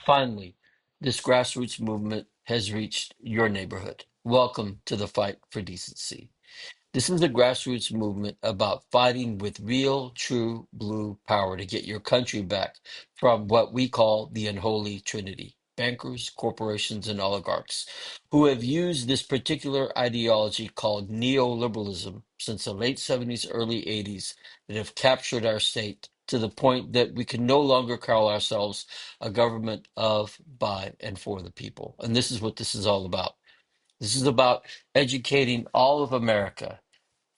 Finally, this grassroots movement has reached your neighborhood. Welcome to the fight for decency. This is a grassroots movement about fighting with real, true blue power to get your country back from what we call the unholy trinity bankers, corporations, and oligarchs who have used this particular ideology called neoliberalism since the late 70s, early 80s that have captured our state to the point that we can no longer call ourselves a government of, by, and for the people. And this is what this is all about. This is about educating all of America.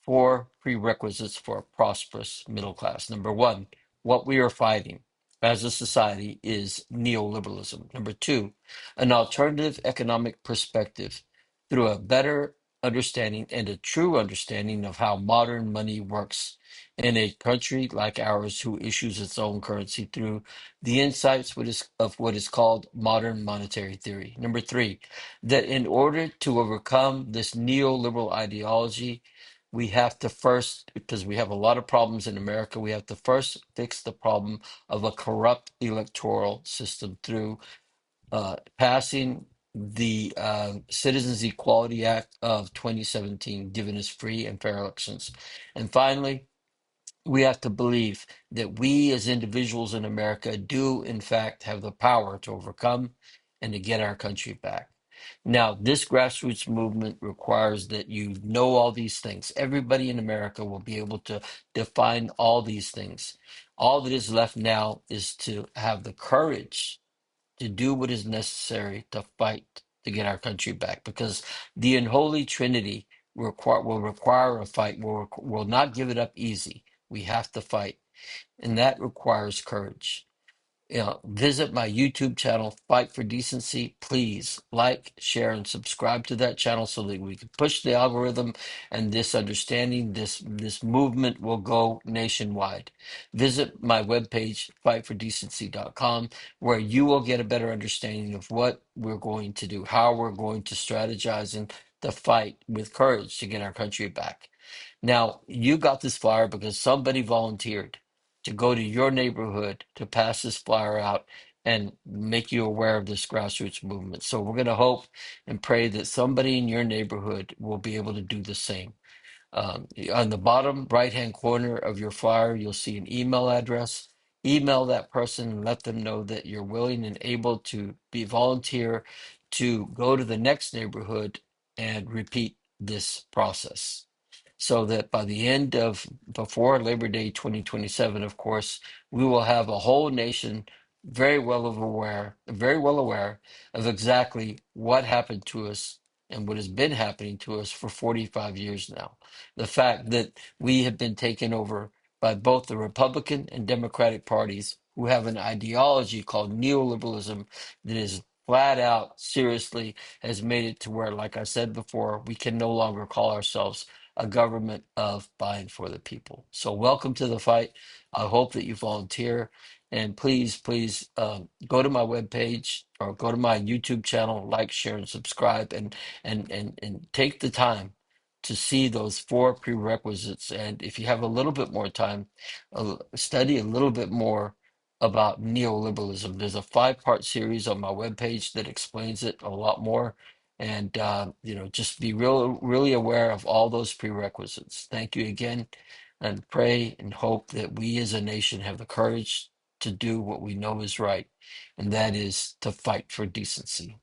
Four prerequisites for a prosperous middle class. Number one, what we are fighting as a society is neoliberalism. Number two, an alternative economic perspective through a better understanding and a true understanding of how modern money works in a country like ours who issues its own currency through the insights of what is called modern monetary theory. Number three, that in order to overcome this neoliberal ideology, we have to first, because we have a lot of problems in America, we have to first fix the problem of a corrupt electoral system through passing the Citizens Equality Act of 2017, giving us free and fair elections. And finally, we have to believe that we as individuals in America do, in fact, have the power to overcome and to get our country back. Now, this grassroots movement requires that you know all these things. Everybody in America will be able to define all these things. All that is left now is to have the courage to do what is necessary to fight to get our country back, because the unholy trinity will require a fight. Will not give it up easy. We have to fight, and that requires courage. Visit my YouTube channel, Fight for Decency. Please like, share, and subscribe to that channel so that we can push the algorithm and this understanding. This movement will go nationwide. Visit my webpage, fightfordecency.com, where you will get a better understanding of what we're going to do, how we're going to strategize and to fight with courage to get our country back. Now, you got this flyer because somebody volunteered to go to your neighborhood to pass this flyer out and make you aware of this grassroots movement. So we're going to hope and pray that somebody in your neighborhood will be able to do the same. On the bottom right-hand corner of your flyer, you'll see an email address. Email that person and let them know that you're willing and able to be volunteer to go to the next neighborhood and repeat this process, so that by the end of before Labor Day 2027, of course, we will have a whole nation very well aware of exactly what happened to us and what has been happening to us for 45 years now. The fact that we have been taken over by both the Republican and Democratic parties who have an ideology called neoliberalism that is flat out, seriously, has made it to where, like I said before, we can no longer call ourselves a government of, by, and for the people. So welcome to the fight. I hope that you volunteer. And please, please go to my webpage or go to my YouTube channel, like, share, and subscribe, and take the time to see those four prerequisites. And if you have a little bit more time, study a little bit more about neoliberalism. There's a 5-part series on my webpage that explains it a lot more. And just be really aware of all those prerequisites. Thank you again, and pray and hope that we as a nation have the courage to do what we know is right, and that is to fight for decency.